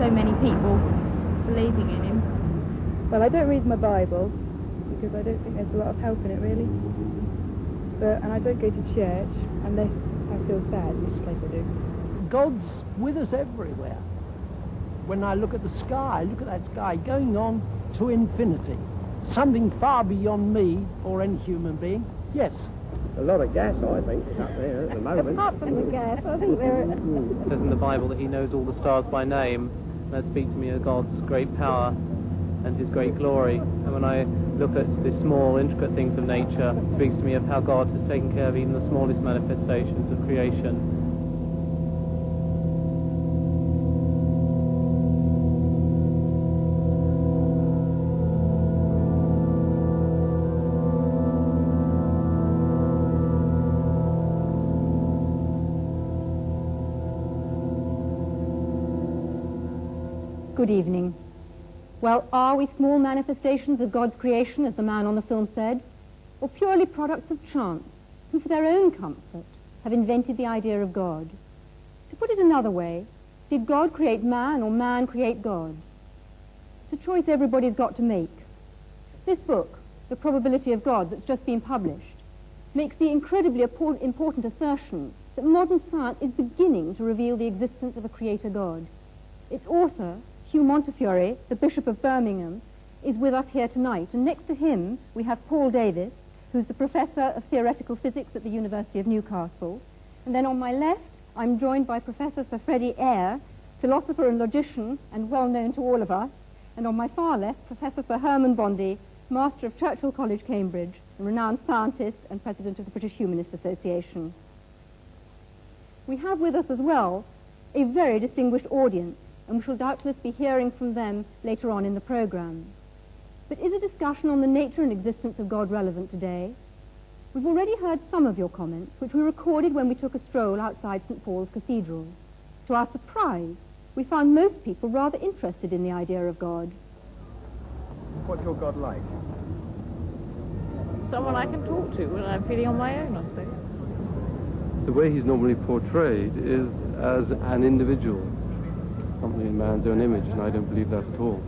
so many people believing in him. Well, I don't read my Bible because I don't think there's a lot of help in it, really. And I don't go to church unless I feel sad, in which case I do. God's with us everywhere. When I look at the sky, look at that sky going on to infinity. Something far beyond me or any human being. Yes. A lot of gas, I think, is up there at the moment. Apart from the gas, I think there are... It says in the Bible that he knows all the stars by name. That speaks to me of God's great power and his great glory. And when I look at the small, intricate things of nature, it speaks to me of how God has taken care of even the smallest manifestations of creation. Good evening. Well, are we small manifestations of God's creation, as the man on the film said, or purely products of chance, who for their own comfort have invented the idea of God? To put it another way, did God create man or man create God? It's a choice everybody's got to make. This book, The Probability of God, that's just been published, makes the incredibly important assertion that modern science is beginning to reveal the existence of a creator God. Its author, Hugh Montefiore, the Bishop of Birmingham, is with us here tonight. And next to him, we have Paul Davis, who's the Professor of Theoretical Physics at the University of Newcastle. And then on my left, I'm joined by Professor Sir Freddie Eyre, philosopher and logician, and well known to all of us. And on my far left, Professor Sir Herman Bondi, Master of Churchill College, Cambridge, a renowned scientist and President of the British Humanist Association. We have with us as well a very distinguished audience, and we shall doubtless be hearing from them later on in the programme. But is a discussion on the nature and existence of God relevant today? We've already heard some of your comments, which we recorded when we took a stroll outside St. Paul's Cathedral. To our surprise, we found most people rather interested in the idea of God. What's your God like? Someone I can talk to when I'm feeling on my own, I suppose. The way he's normally portrayed is as an individual, something in man's own image, and I don't believe that at all.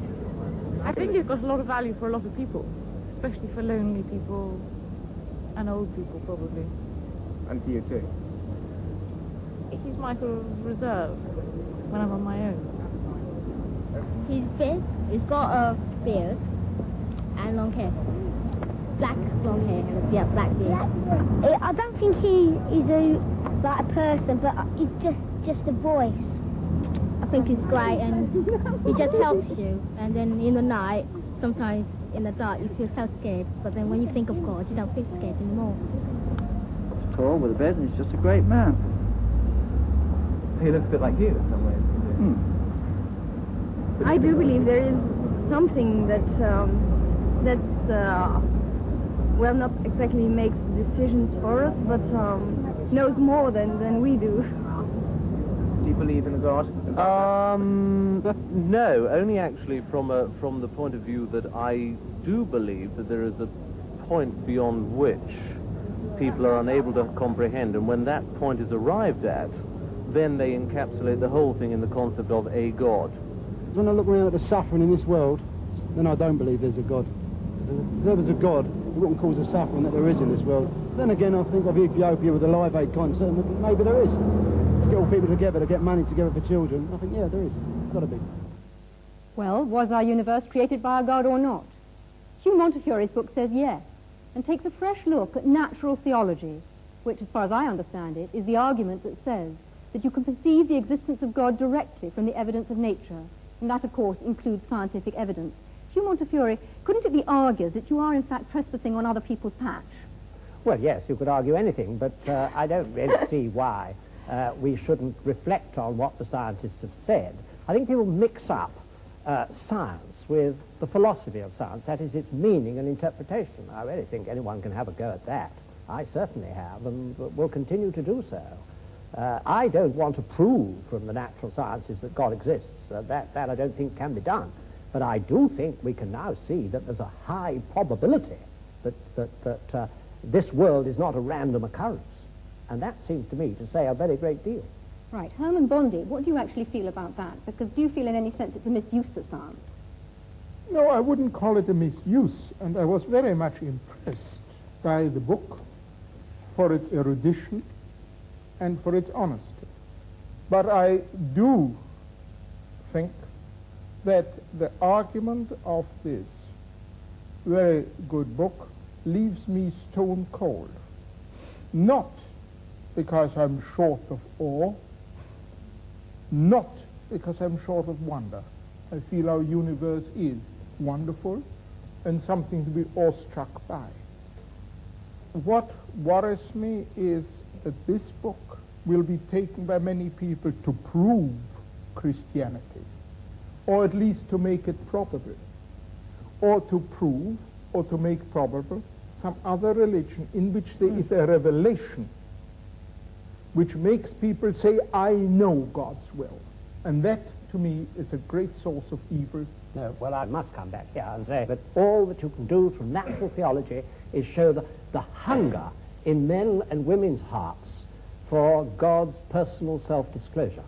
I think he's got a lot of value for a lot of people, especially for lonely people and old people, probably. And for you too? He's my sort of reserve when I'm on my own. He's big, he's got a beard and long hair. Black long hair and a black beard. I don't think he's like a person, but he's just a voice. I think he's great and he just helps you. And then in the night, sometimes in the dark, you feel so scared. But then when you think of God, you don't feel scared anymore. He's tall with a beard and he's just a great man. So he looks a bit like you in some ways. I do believe there is something that well, not exactly makes decisions for us, but knows more than we do. Do you believe in a God? No, only actually from the point of view that I do believe that there is a point beyond which people are unable to comprehend, and when that point is arrived at, then they encapsulate the whole thing in the concept of a God. When I look around at the suffering in this world, then I don't believe there's a God. If there was a God, it wouldn't cause the suffering that there is in this world. Then again, I think of Ethiopia with a Live Aid concert, and maybe there is. To get all people together, to get money together for children, I think, yeah, there is. Got to be. Well, was our universe created by a God or not? Hugh Montefiore's book says yes, and takes a fresh look at natural theology, which, as far as I understand it, is the argument that says that you can perceive the existence of God directly from the evidence of nature, and that, of course, includes scientific evidence. Hugh Montefiore, couldn't it be argued that you are, in fact, trespassing on other people's patch? Well, yes, you could argue anything, but I don't really see why we shouldn't reflect on what the scientists have said. I think people mix up science with the philosophy of science, that is, its meaning and interpretation. I really think anyone can have a go at that. I certainly have, and will continue to do so. I don't want to prove from the natural sciences that God exists. That I don't think can be done. But I do think we can now see that there's a high probability that this world is not a random occurrence. And that seems to me to say a very great deal. Right. Herman Bondi, what do you actually feel about that? Because do you feel in any sense it's a misuse of science? No, I wouldn't call it a misuse, and I was very much impressed by the book for its erudition and for its honesty. But I do think that the argument of this very good book leaves me stone cold. Not because I'm short of awe, not because I'm short of wonder. I feel our universe is wonderful and something to be awestruck by. What worries me is that this book will be taken by many people to prove Christianity, or at least to make it probable, or to prove or to make probable some other religion in which there is a revelation which makes people say, I know God's will. And that, to me, is a great source of evil. No, well, I must come back here and say that all that you can do from natural theology is show the hunger in men and women's hearts for God's personal self-disclosure,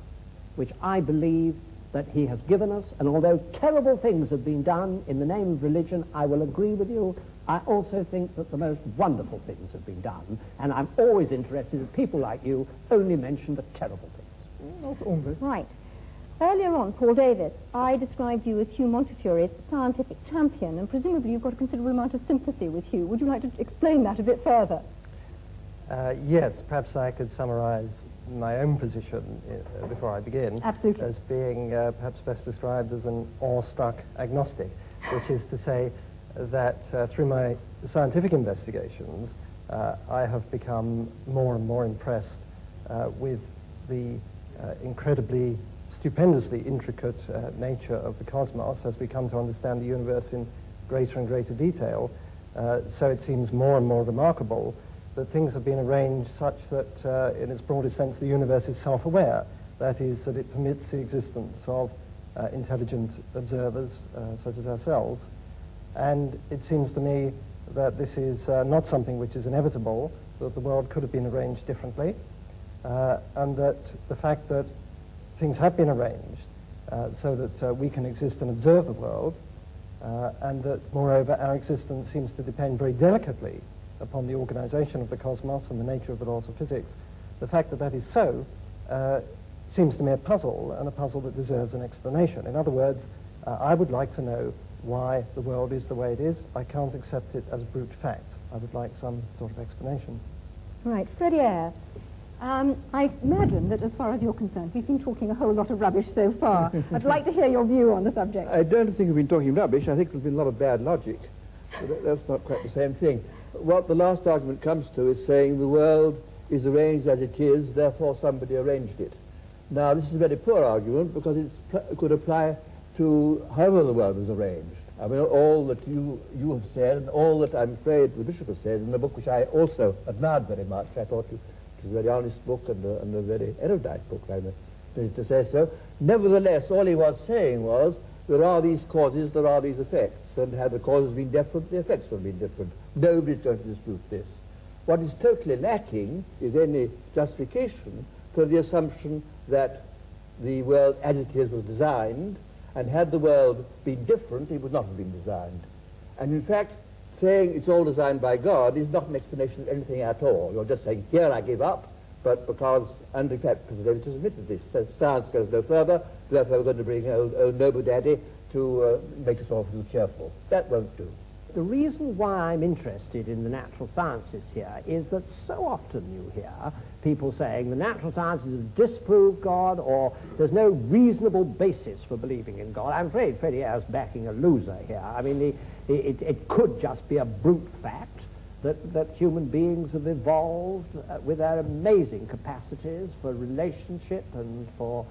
which I believe that he has given us. And although terrible things have been done in the name of religion, I will agree with you. I also think that the most wonderful things have been done, and I'm always interested that people like you only mention the terrible things. Not only. Right. Earlier on, Paul Davis, I described you as Hugh Montefiore's scientific champion, and presumably you've got a considerable amount of sympathy with Hugh. Would you like to explain that a bit further? Yes, perhaps I could summarize my own position before I begin. Absolutely. As being perhaps best described as an awestruck agnostic, which is to say that through my scientific investigations, I have become more and more impressed with the incredibly, stupendously intricate nature of the cosmos as we come to understand the universe in greater and greater detail. So it seems more and more remarkable that things have been arranged such that, in its broadest sense, the universe is self-aware. That is, that it permits the existence of intelligent observers such as ourselves. And it seems to me that this is not something which is inevitable, that the world could have been arranged differently, and that the fact that things have been arranged so that we can exist and observe the world, and that, moreover, our existence seems to depend very delicately upon the organization of the cosmos and the nature of the laws of physics. The fact that that is so seems to me a puzzle, and a puzzle that deserves an explanation. In other words, I would like to know why the world is the way it is. I can't accept it as brute fact. I would like some sort of explanation. Right. Freddie Eyre, I imagine that as far as you're concerned, we've been talking a whole lot of rubbish so far. I'd like to hear your view on the subject. I don't think we've been talking rubbish. I think there's been a lot of bad logic. But that's not quite the same thing. What the last argument comes to is saying the world is arranged as it is, therefore somebody arranged it. Now, this is a very poor argument because it could apply to however the world was arranged. I mean, all that you have said, and all that I'm afraid the Bishop has said in the book, which I also admired very much. I thought it was a very honest book and a very erudite book, I'm pleased to say so. Nevertheless, all he was saying was, there are these causes, there are these effects, and had the causes been different, the effects would have been different. Nobody's going to dispute this. What is totally lacking is any justification for the assumption that the world as it is was designed, and had the world been different, it would not have been designed. And in fact, saying it's all designed by God is not an explanation of anything at all. You're just saying, here I give up, but because, and in fact, President Davis has admitted this, so science goes no further, therefore we're going to bring old Noble Daddy to make us all feel cheerful. That won't do. The reason why I'm interested in the natural sciences here is that so often you hear people saying the natural sciences have disproved God, or there's no reasonable basis for believing in God. I'm afraid Freddie Eyre's backing a loser here. I mean, it could just be a brute fact that human beings have evolved with their amazing capacities for relationship and for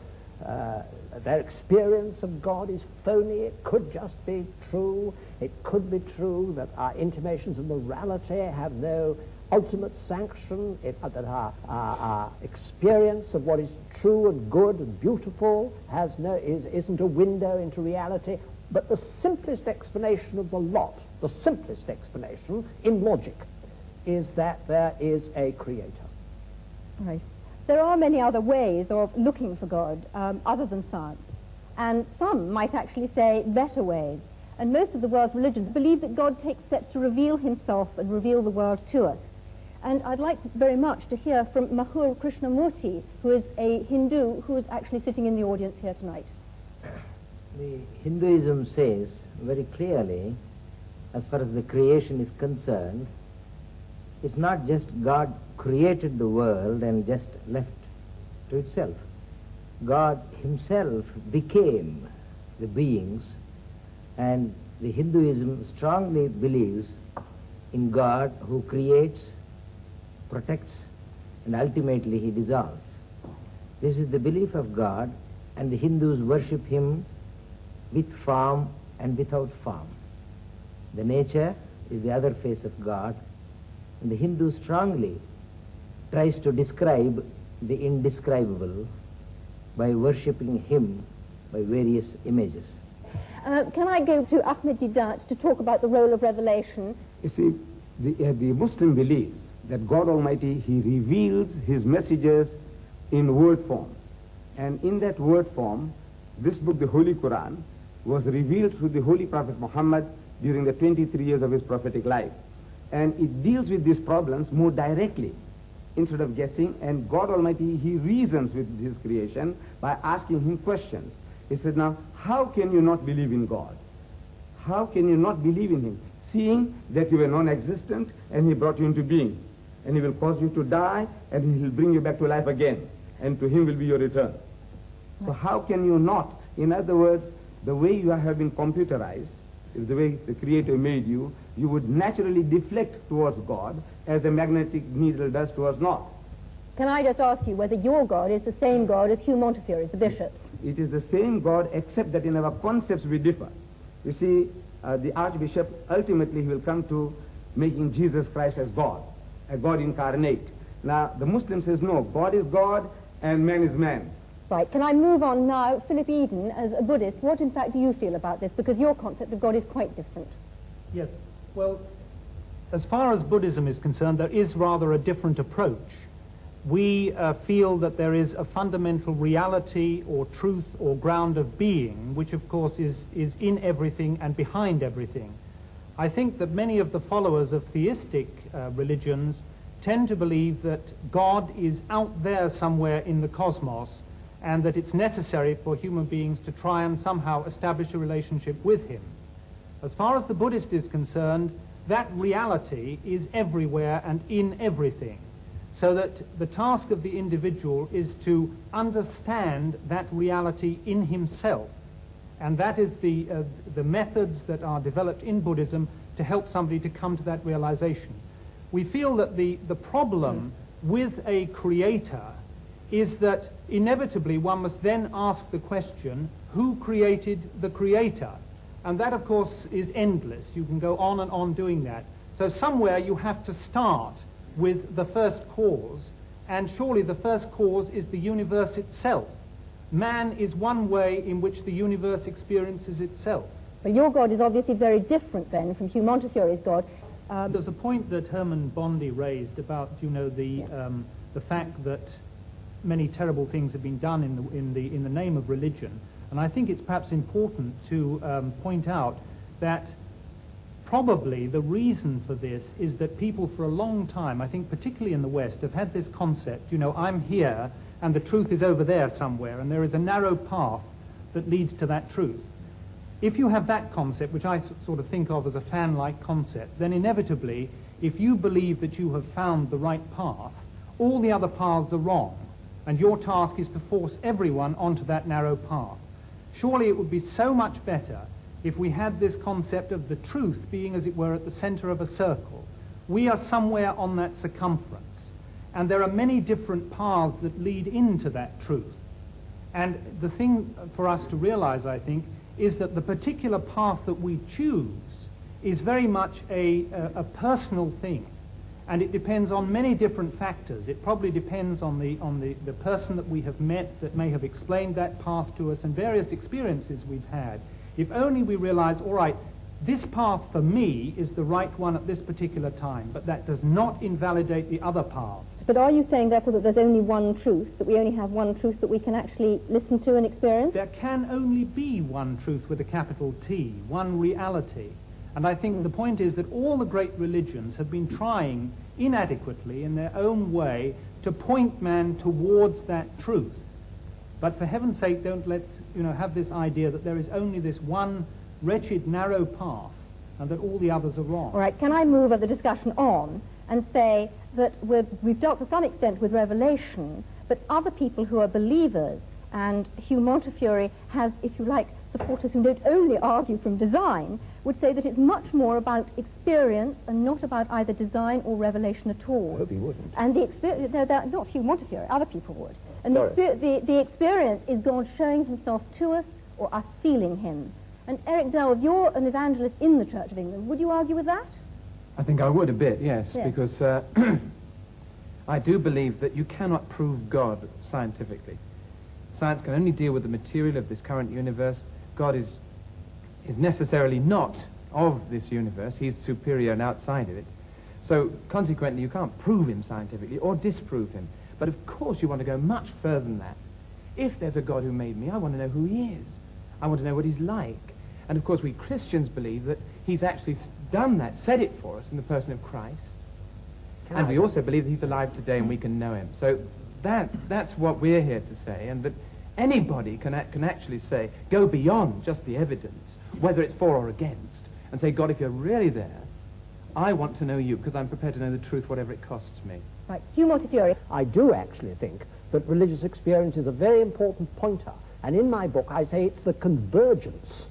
their experience of God is phony. It could just be true. It could be true that our intimations of morality have no ultimate sanction, that our experience of what is true and good and beautiful isn't a window into reality. But the simplest explanation of the lot, the simplest explanation in logic, is that there is a creator. Right. There are many other ways of looking for God other than science, and some might actually say better ways. And most of the world's religions believe that God takes steps to reveal himself and reveal the world to us. And I'd like very much to hear from Mahur Krishnamurti, who is a Hindu who is actually sitting in the audience here tonight. The Hinduism says very clearly, as far as the creation is concerned, it's not just God created the world and just left to itself. God himself became the beings, and the Hinduism strongly believes in God who creates, protects, and ultimately he dissolves. This is the belief of God, and the Hindus worship him with form and without form. The nature is the other face of God, and the Hindu strongly tries to describe the indescribable by worshipping him by various images. Can I go to Ahmed Deedat to talk about the role of revelation? You see, the Muslim believes that God Almighty, he reveals his messages in word form. And in that word form, this book, the Holy Quran, was revealed through the Holy Prophet Muhammad during the 23 years of his prophetic life. And it deals with these problems more directly instead of guessing. And God Almighty, he reasons with his creation by asking him questions. He said, now, how can you not believe in God? How can you not believe in him, seeing that you were non-existent and he brought you into being? And he will cause you to die and he will bring you back to life again. And to him will be your return. So how can you not? In other words, the way you have been computerized, the way the Creator made you, you would naturally deflect towards God as the magnetic needle does towards north. Can I just ask you whether your God is the same God as Hugh Montefiore's, the bishop's? It is the same God, except that in our concepts we differ. You see, the Archbishop, ultimately he will come to making Jesus Christ as God, a God incarnate. Now, the Muslim says, no, God is God and man is man. Right, can I move on now? Philip Eden, as a Buddhist, what in fact do you feel about this? Because your concept of God is quite different. Yes, well, as far as Buddhism is concerned, there is rather a different approach. We feel that there is a fundamental reality or truth or ground of being, which of course is in everything and behind everything. I think that many of the followers of theistic religions tend to believe that God is out there somewhere in the cosmos, and that it's necessary for human beings to try and somehow establish a relationship with him. As far as the Buddhist is concerned, that reality is everywhere and in everything, so that the task of the individual is to understand that reality in himself. And that is the methods that are developed in Buddhism to help somebody to come to that realization. We feel that the problem with a creator is that inevitably one must then ask the question, who created the creator? And that, of course, is endless. You can go on and on doing that. So somewhere you have to start with the first cause, and surely the first cause is the universe itself. Man is one way in which the universe experiences itself. Well, your God is obviously very different then from Hugh Montefiore's God. There's a point that Herman Bondi raised about, you know, the fact that many terrible things have been done in the name of religion. And I think it's perhaps important to point out that probably the reason for this is that people for a long time, I think particularly in the West, have had this concept, you know, I'm here and the truth is over there somewhere, and there is a narrow path that leads to that truth. If you have that concept, which I sort of think of as a fan-like concept, then inevitably, if you believe that you have found the right path, all the other paths are wrong, and your task is to force everyone onto that narrow path. Surely it would be so much better if we had this concept of the truth being, as it were, at the center of a circle. We are somewhere on that circumference, and there are many different paths that lead into that truth. And the thing for us to realize, I think, is that the particular path that we choose is very much a personal thing. And it depends on many different factors. It probably depends on the person that we have met that may have explained that path to us, and various experiences we've had. If only we realize, all right, this path for me is the right one at this particular time, but that does not invalidate the other paths. But are you saying, therefore, that there's only one truth, that we only have one truth that we can actually listen to and experience? There can only be one truth with a capital T, one reality. And I think the point is that all the great religions have been trying inadequately in their own way to point man towards that truth. But for heaven's sake, don't let's have this idea that there is only this one wretched, narrow path and that all the others are wrong. All right, can I move the discussion on and say that we've dealt to some extent with Revelation, but other people who are believers, and Hugh Montefiore has, if you like, supporters who don't only argue from design, would say that it's much more about experience and not about either design or revelation at all. I hope he wouldn't. And the experience, not Hugh Montefiore, other people would. And Sorry. the experience is God showing himself to us or us feeling him. And Eric Dell, you're an evangelist in the Church of England. Would you argue with that? I think I would a bit, yes, Yes. because I do believe that you cannot prove God scientifically. Science can only deal with the material of this current universe. God is necessarily not of this universe. He's superior and outside of it. So consequently, you can't prove him scientifically or disprove him. But of course you want to go much further than that. If there's a God who made me, I want to know who he is. I want to know what he's like. And of course we Christians believe that he's actually done that, said it for us in the person of Christ. And we also believe that he's alive today and we can know him. So that's what we're here to say, and that anybody can actually say, go beyond just the evidence, whether it's for or against, and say, God, if you're really there, I want to know you, because I'm prepared to know the truth, whatever it costs me. Right. Hugh Montefiore. I do actually think that religious experience is a very important pointer. And in my book, I say it's the convergence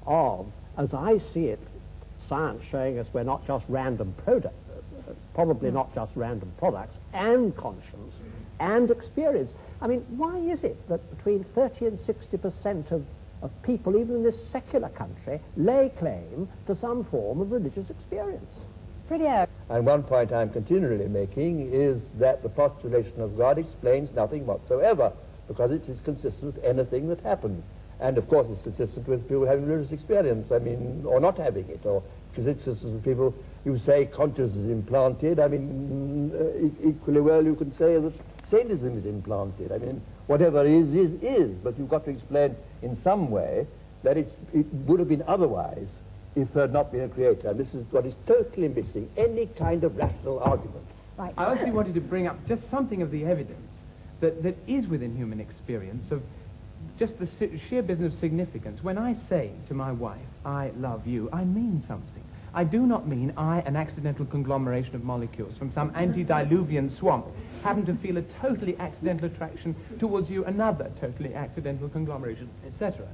of, as I see it, science showing us we're not just random products, probably not just random products, and conscience, and experience. I mean, why is it that between 30 and 60% of people, even in this secular country, lay claim to some form of religious experience? Pretty out. And one point I'm continually making is that the postulation of God explains nothing whatsoever, because it is consistent with anything that happens. And of course it's consistent with people having religious experience, I mean, or not having it, or because it's consistent with people who say consciousness is implanted. I mean, equally well you can say that sadism is implanted. I mean, whatever is, but you've got to explain in some way that it would have been otherwise if there had not been a creator. And this is what is totally missing, any kind of rational argument. Right. I actually wanted to bring up just something of the evidence that is within human experience of just the sheer business of significance. When I say to my wife, I love you, I mean something. I do not mean I, an accidental conglomeration of molecules from some antediluvian swamp, happen to feel a totally accidental attraction towards you, another totally accidental conglomeration, etc.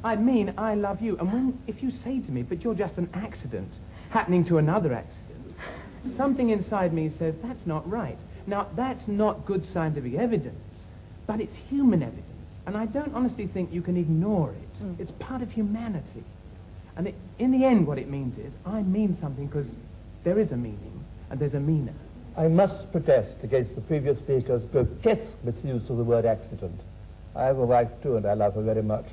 I mean I love you. And if you say to me, but you're just an accident happening to another accident, something inside me says, that's not right. Now, that's not good scientific evidence, but it's human evidence. And I don't honestly think you can ignore it. It's part of humanity. And in the end, what it means is, I mean something because there is a meaning, and there's a meaner. I must protest against the previous speaker's grotesque misuse of the word accident. I have a wife too, and I love her very much.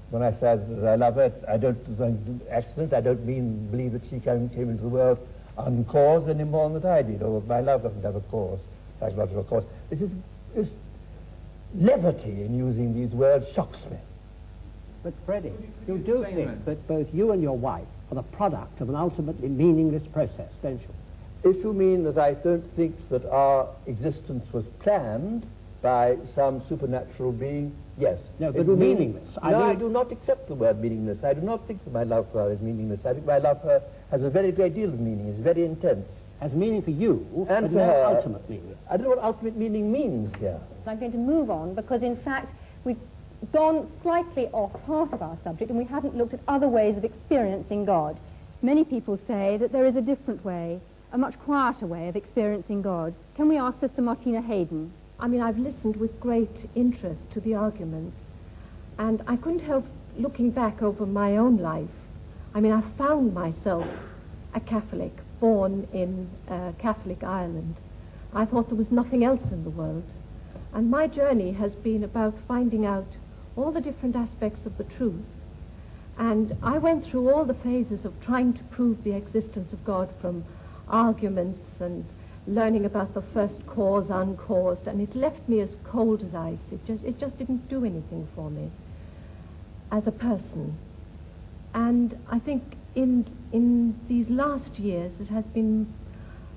When I say that I love her, I don't accident. I don't believe that she came into the world uncaused any more than that I did, or my love doesn't have a cause, psychological cause. This levity in using these words shocks me. But Freddie, you do think that both you and your wife are the product of an ultimately meaningless process, don't you? If you mean that I don't think that our existence was planned by some supernatural being, yes. No, but meaningless. I do not accept the word meaningless. I do not think that my love for her is meaningless. I think my love for her has a very great deal of meaning. It's very intense. Has meaning for you, and but for no her, ultimate meaning. I don't know what ultimate meaning means here. I'm going to move on because, in fact, we've gone slightly off part of our subject and we haven't looked at other ways of experiencing God. Many people say that there is a different way, a much quieter way of experiencing God. Can we ask Sister Martina Hayden? I mean, I've listened with great interest to the arguments, and I couldn't help looking back over my own life. I mean, I found myself a Catholic, born in Catholic Ireland. I thought there was nothing else in the world. And my journey has been about finding out all the different aspects of the truth And I went through all the phases of trying to prove the existence of God, from arguments and learning about the first cause, uncaused, and it left me as cold as ice. It just didn't do anything for me as a person. And I think in these last years it has been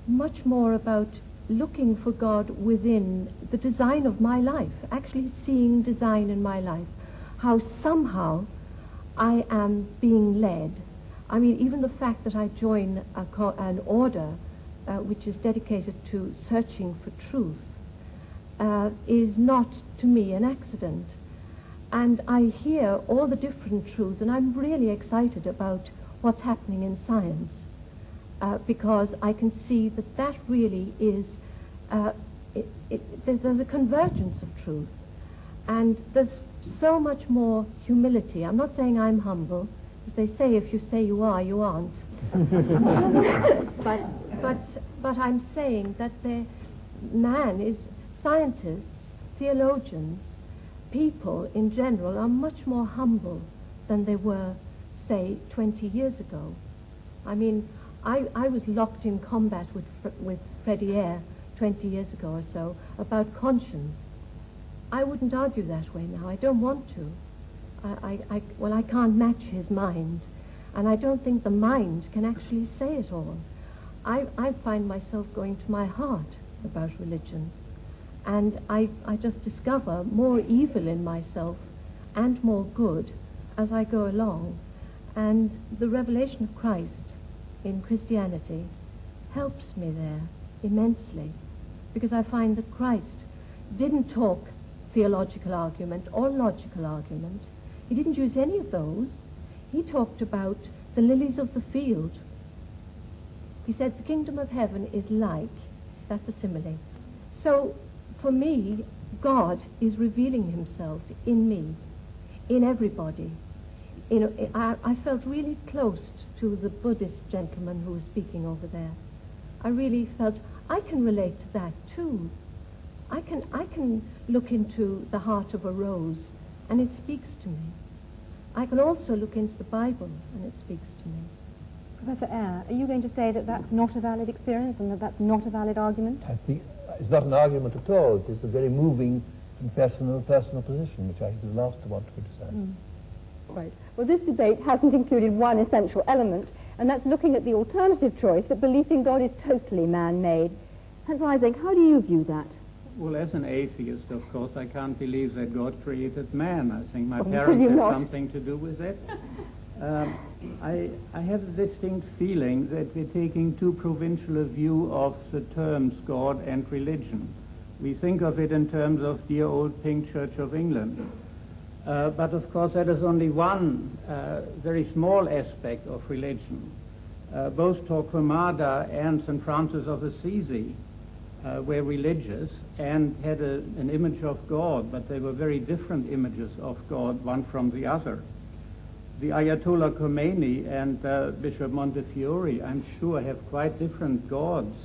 much more about looking for God within the design of my life, actually seeing design in my life, how somehow I am being led. I mean, even the fact that I join an order which is dedicated to searching for truth is not, to me, an accident. And I hear all the different truths, and I'm really excited about what's happening in science, because I can see that that really is, there's a convergence of truth, and there's so much more humility. I'm not saying I'm humble, as they say, if you say you are, you aren't. But I'm saying that scientists, theologians, people in general are much more humble than they were, say, 20 years ago. I mean, I was locked in combat with Freddie Eyre 20 years ago or so about conscience. I wouldn't argue that way now. I don't want to. Well, I can't match his mind, and I don't think the mind can actually say it all. I find myself going to my heart about religion, and I just discover more evil in myself and more good as I go along. And the revelation of Christ in Christianity helps me there immensely, because I find that Christ didn't talk theological argument or logical argument. He didn't use any of those. He talked about the lilies of the field. He said the kingdom of heaven is like, that's a simile. So for me, God is revealing himself in me, in everybody. You know, I felt really close to the Buddhist gentleman who was speaking over there. I really felt I can relate to that too. I can look into the heart of a rose and it speaks to me. I can also look into the Bible and it speaks to me. Professor Eyre, are you going to say that that's not a valid experience and that that's not a valid argument? I think it's not an argument at all. It is a very moving and personal position, which I think is the last to want to criticize. Mm. Right. Well, this debate hasn't included one essential element, and that's looking at the alternative choice that belief in God is totally man-made. Hans Isaac, how do you view that? Well, as an atheist, of course, I can't believe that God created man. I think my Well, parents you had not. something to do with it. I have a distinct feeling that we're taking too provincial a view of the terms God and religion. We think of it in terms of dear old Pink Church of England. But of course that is only one very small aspect of religion. Both Torquemada and St. Francis of Assisi were religious and had an image of God, but they were very different images of God, one from the other. The Ayatollah Khomeini and Bishop Montefiore, I'm sure, have quite different gods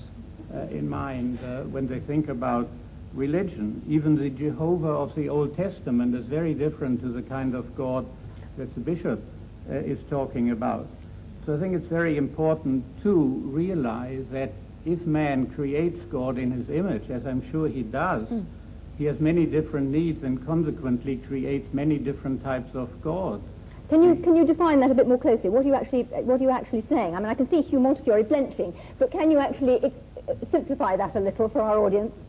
in mind when they think about religion. Even the Jehovah of the Old Testament is very different to the kind of God that the bishop is talking about. So I think it's very important to realize that if man creates God in his image, as I'm sure he does, he has many different needs and consequently creates many different types of gods. Can you define that a bit more closely? What are you actually saying? I mean, I can see Hugh Montefiore blenching, but can you actually simplify that a little for our audience?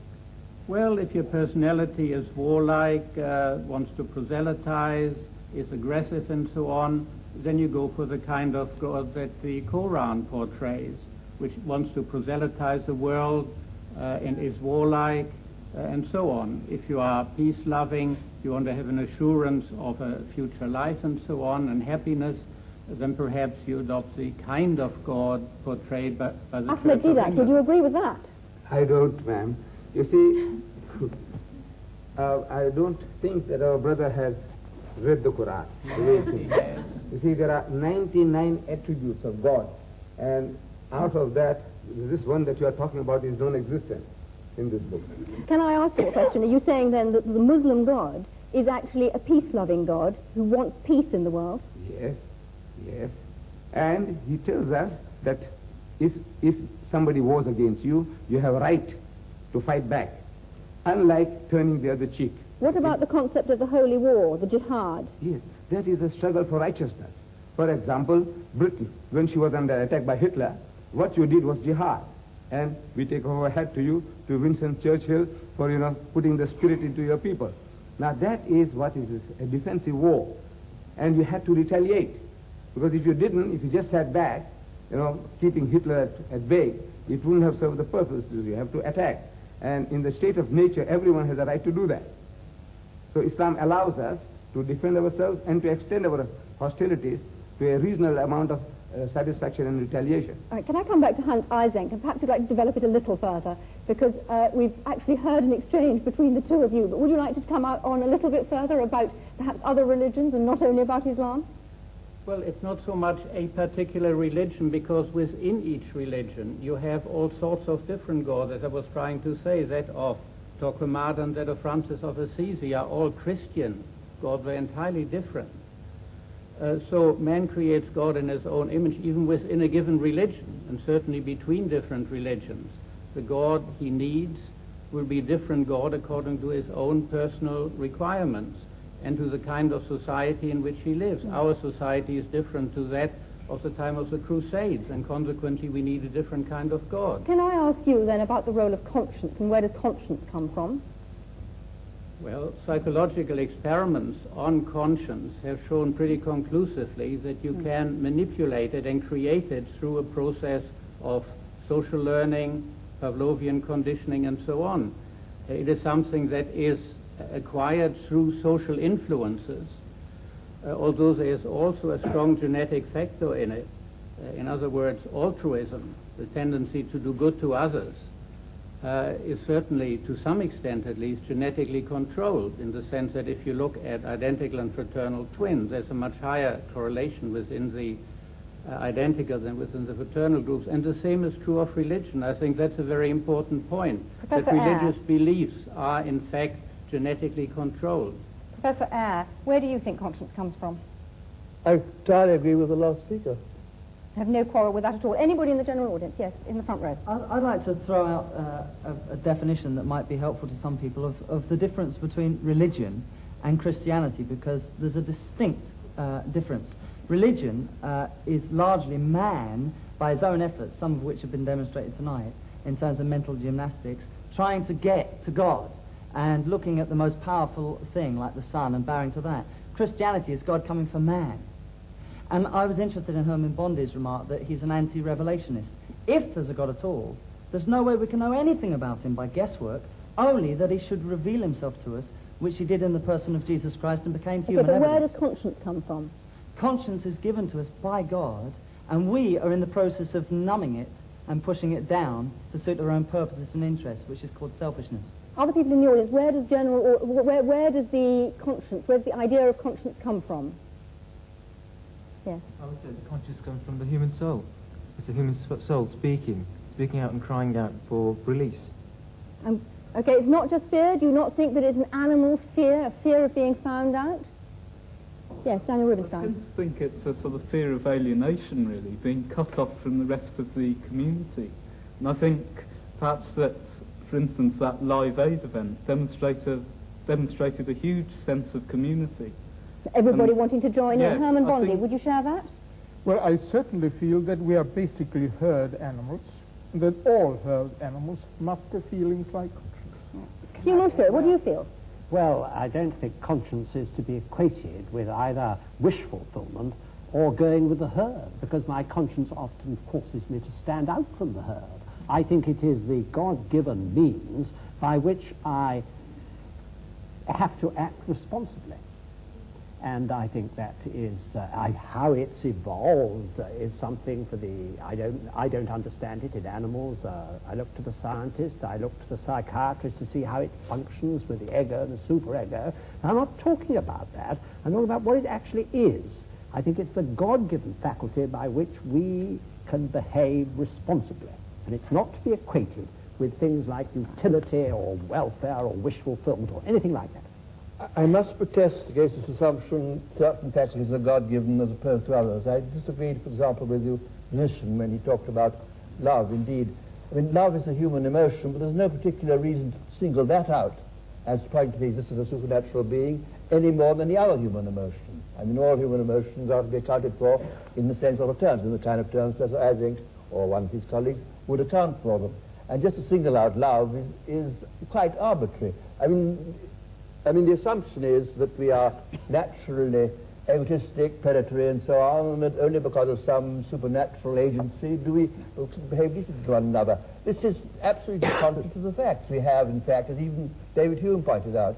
Well, if your personality is warlike, wants to proselytize, is aggressive and so on, then you go for the kind of God that the Quran portrays, which wants to proselytize the world and is warlike and so on. If you are peace-loving, you want to have an assurance of a future life and so on, and happiness, then perhaps you adopt the kind of God portrayed by the Ahmed Church of Deedat, England. would you agree with that? I don't, ma'am. You see, I don't think that our brother has read the Quran. The way it is. You see, there are 99 attributes of God, and out of that, this one that you are talking about is non-existent in this book. Can I ask you a question? Are you saying then that the Muslim God is actually a peace-loving God who wants peace in the world? Yes, Yes. And he tells us that if somebody wars against you, you have a right to fight back, unlike turning the other cheek. What about the concept of the holy war, the jihad? Yes, that is a struggle for righteousness. For example, Britain, when she was under attack by Hitler, what you did was jihad. And we take our hat to you, to Winston Churchill, for, putting the spirit into your people. Now that is what is a defensive war. And you had to retaliate. Because if you didn't, if you just sat back, keeping Hitler at bay, it wouldn't have served the purpose. You have to attack. And in the state of nature, everyone has a right to do that. So Islam allows us to defend ourselves and to extend our hostilities to a reasonable amount of satisfaction and retaliation. All right, can I come back to Hans Eysenck, and perhaps you'd like to develop it a little further, because we've actually heard an exchange between the two of you, but would you like to come out on a little bit further about perhaps other religions and not only about Islam? Well, it's not so much a particular religion, because within each religion you have all sorts of different gods. As I was trying to say, that of Torquemada and that of Francis of Assisi are all Christian gods. They're entirely different. So man creates God in his own image, even within a given religion, and certainly between different religions. The God he needs will be a different God according to his own personal requirements and to the kind of society in which he lives. Our society is different to that of the time of the Crusades, and consequently we need a different kind of God. Can I ask you then about the role of conscience, and where does conscience come from? Well, psychological experiments on conscience have shown pretty conclusively that you can manipulate it and create it through a process of social learning, Pavlovian conditioning, and so on. It is something that is acquired through social influences, although there is also a strong genetic factor in it. In other words, altruism, the tendency to do good to others, is certainly, to some extent at least, genetically controlled, in the sense that if you look at identical and fraternal twins, there's a much higher correlation within the identical than within the fraternal groups. And the same is true of religion. I think that's a very important point, Professor that religious beliefs are in fact genetically controlled. Professor Eyre, where do you think conscience comes from? I entirely agree with the last speaker. I have no quarrel with that at all. Anybody in the general audience? Yes, in the front row. I'd like to throw out a definition that might be helpful to some people of the difference between religion and Christianity, because there's a distinct difference. Religion is largely man, by his own efforts, some of which have been demonstrated tonight, in terms of mental gymnastics, trying to get to God and looking at the most powerful thing, like the sun, and bowing to that. Christianity is God coming for man. And I was interested in Herman Bondi's remark that he's an anti-revelationist. If there's a God at all, there's no way we can know anything about him by guesswork, only that he should reveal himself to us, which he did in the person of Jesus Christ and became human but evidence. where does conscience come from? Conscience is given to us by God, and we are in the process of numbing it and pushing it down to suit our own purposes and interests, which is called selfishness. Other people in the audience, where does where does the conscience, where's the idea of conscience come from? Yes. I would say the conscience comes from the human soul. It's the human soul speaking out and crying out for release. Okay, it's not just fear. Do you not think that it's an animal fear, a fear of being found out? Yes, Daniel Rubinstein. I tend to think it's a sort of fear of alienation, really, being cut off from the rest of the community. And I think perhaps that, for instance, that Live Aid event demonstrated a huge sense of community. Everybody wanting to join yes, in. Herman Bondi, would you share that? Well, I certainly feel that we are basically herd animals, and that all herd animals must have feelings like conscience. Hugh Montfort, what do you feel? Well, I don't think conscience is to be equated with either wish fulfillment or going with the herd, because my conscience often forces me to stand out from the herd. I think it is the God-given means by which I have to act responsibly. And I think that is how it's evolved is something for the I don't understand it in animals. I look to the scientist, I look to the psychiatrist to see how it functions with the ego and the superego. And I'm not talking about that. I'm talking about what it actually is. I think it's the God-given faculty by which we can behave responsibly, and it's not to be equated with things like utility or welfare or wish fulfillment or anything like that. I must protest against this assumption certain faculties are God-given as opposed to others. I disagreed, for example, with your musician when he talked about love. Indeed, I mean, love is a human emotion, but there's no particular reason to single that out as pointing to the existence of a supernatural being any more than the other human emotion. I mean, all human emotions are to be accounted for in the same sort of terms, in the kind of terms Professor Ising or one of his colleagues would account for them. And just to single out love is quite arbitrary. I mean, the assumption is that we are naturally egotistic, predatory, and so on, and that only because of some supernatural agency do we behave decently to one another. This is absolutely contrary to the facts. We have, in fact, as even David Hume pointed out,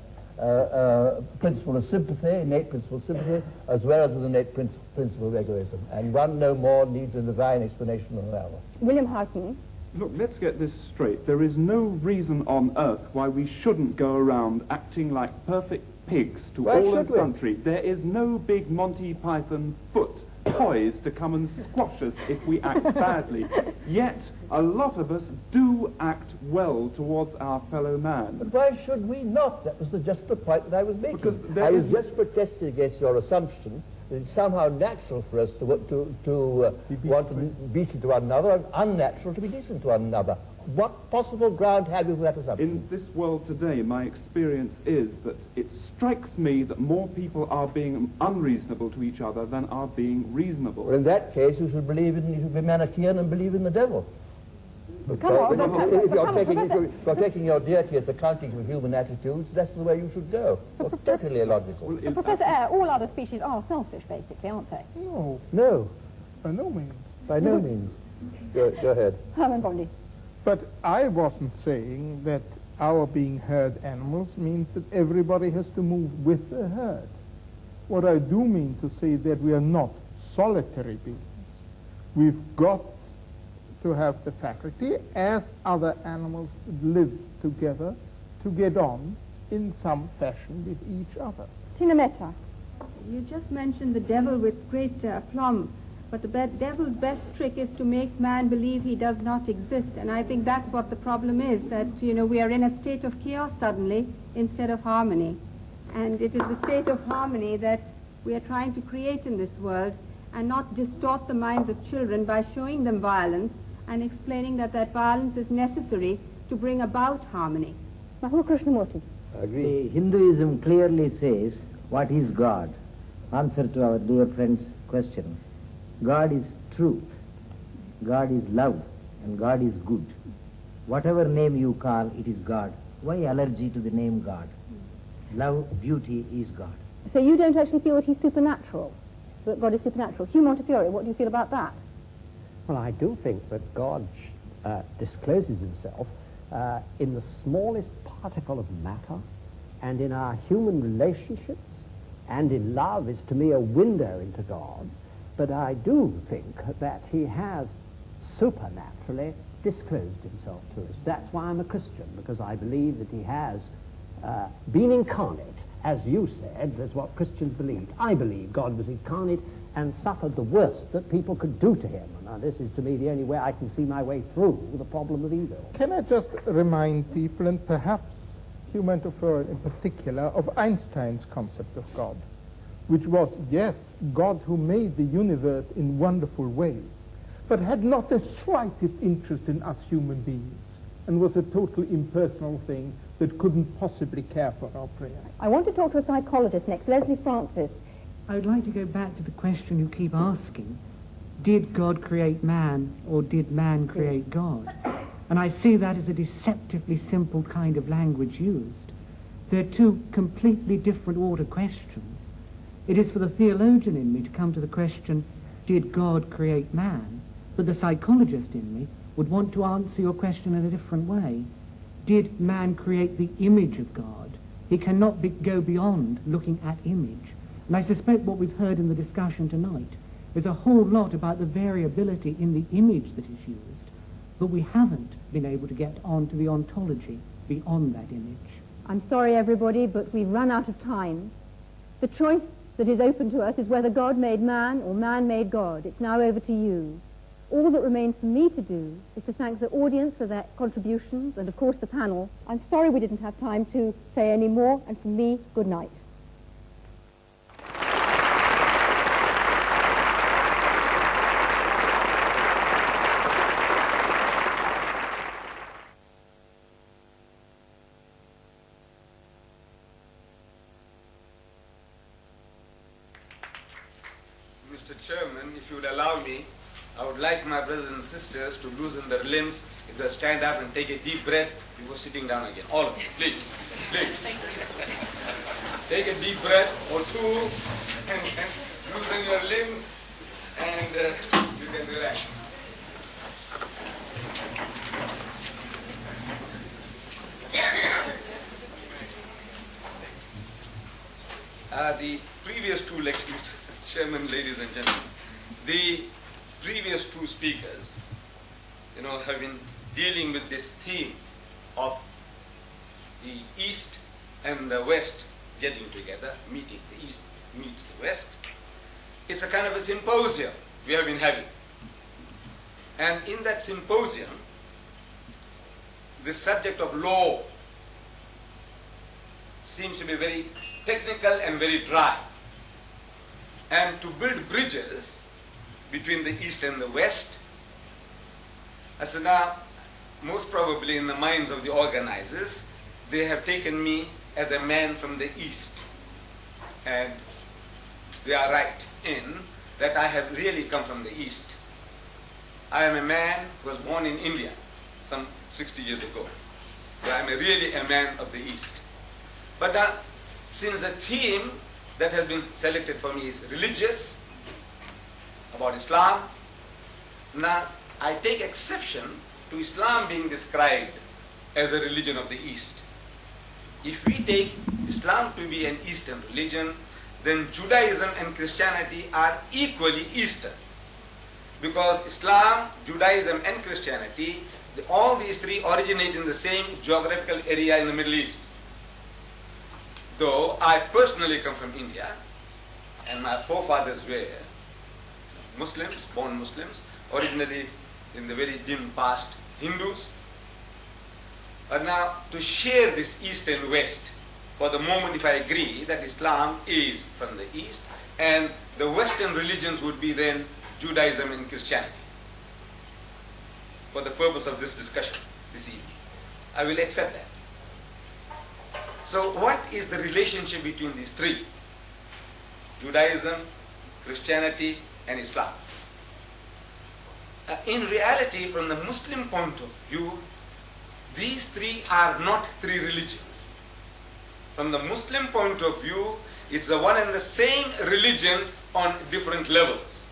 principle of sympathy, innate principle of sympathy, as well as an innate principle of egoism. And one no more needs a divine explanation than another. William Houghton. Look, let's get this straight. There is no reason on earth why we shouldn't go around acting like perfect pigs to all and sundry. There is no big Monty Python foot poised to come and squash us if we act badly. Yet, a lot of us do act well towards our fellow man. But why should we not? That was just the point that I was making. Because I was just protesting against your assumption that it's somehow natural for us to want to be decent to one another and unnatural to be decent to one another. What possible ground have you for that assumption? In this world today, my experience is that it strikes me that more people are being unreasonable to each other than are being reasonable. Well, in that case, you should be Manichaean and believe in the devil. If you're taking your deity as accounting for human attitudes, that's the way you should go. Well, totally illogical. But Professor Eyre, all other species are selfish, basically, aren't they? No, by no means. By no means. Go ahead. Herman Bondi. But I wasn't saying that our being herd animals means that everybody has to move with the herd. What I do mean to say is that we are not solitary beings. We've got to have the faculty, as other animals live together, to get on in some fashion with each other. Tina Mehta. You just mentioned the devil with great aplomb, but the devil's best trick is to make man believe he does not exist, and I think that's what the problem is, that, you know, we are in a state of chaos suddenly instead of harmony. And it is the state of harmony that we are trying to create in this world, and not distort the minds of children by showing them violence and explaining that that violence is necessary to bring about harmony. Mahua Krishnamurti. I agree. Hinduism clearly says, what is God? Answer to our dear friend's question. God is truth, God is love, and God is good. Whatever name you call, it is God. Why allergy to the name God? Love, beauty is God. So you don't actually feel that he's supernatural, so that God is supernatural. Hugh Montefiore, what do you feel about that? Well, I do think that God discloses himself in the smallest particle of matter, and in our human relationships, and in love is to me a window into God. But I do think that he has supernaturally disclosed himself to us. That's why I'm a Christian, because I believe that he has been incarnate, as you said. That's what Christians believed. I believe God was incarnate and suffered the worst that people could do to him. And this is, to me, the only way I can see my way through the problem of evil. Can I just remind people, and perhaps Hugh Montefiore in particular, of Einstein's concept of God, which was, yes, God who made the universe in wonderful ways, but had not the slightest interest in us human beings, and was a totally impersonal thing that couldn't possibly care for our prayers. I want to talk to a psychologist next, Leslie Francis. I would like to go back to the question you keep asking. Did God create man, or did man create God? And I see that as a deceptively simple kind of language used. They're two completely different order questions. It is for the theologian in me to come to the question, did God create man? But the psychologist in me would want to answer your question in a different way. Did man create the image of God? He cannot go beyond looking at image. And I suspect what we've heard in the discussion tonight is a whole lot about the variability in the image that is used, but we haven't been able to get on to the ontology beyond that image. I'm sorry, everybody, but we've run out of time. The choice that is open to us is whether God made man or man made God. It's now over to you. All that remains for me to do is to thank the audience for their contributions and, of course, the panel. I'm sorry we didn't have time to say any more, and from me, good night. Mr. Chairman, if you would allow me, I would like my brothers and sisters to loosen their limbs. If they stand up and take a deep breath before sitting down again. All of you, please. Please. Take a deep breath or two and loosen your limbs and you can relax. The previous two lectures, Chairman, ladies and gentlemen, the previous two speakers, have been dealing with this theme of the East and the West getting together, meeting. The East meets the West. It's a kind of a symposium we have been having. And in that symposium, the subject of law seems to be very technical and very dry. And to build bridges between the East and the West, so now, most probably in the minds of the organizers, they have taken me as a man from the East. And they are right in that I have really come from the East. I am a man who was born in India some 60 years ago. So I am really a man of the East. But since the theme that has been selected for me is religious, about Islam, now I take exception to Islam being described as a religion of the East. If we take Islam to be an Eastern religion, then Judaism and Christianity are equally Eastern. Because Islam, Judaism and Christianity, all these three originate in the same geographical area in the Middle East. Though I personally come from India, and my forefathers were Muslims, born Muslims, originally in the very dim past Hindus. But now to share this East and West, for the moment if I agree that Islam is from the East and the Western religions would be then Judaism and Christianity, for the purpose of this discussion this evening, I will accept that. So what is the relationship between these three? Judaism, Christianity and Islam. In reality, from the Muslim point of view, these three are not three religions. From the Muslim point of view, it's the one and the same religion on different levels.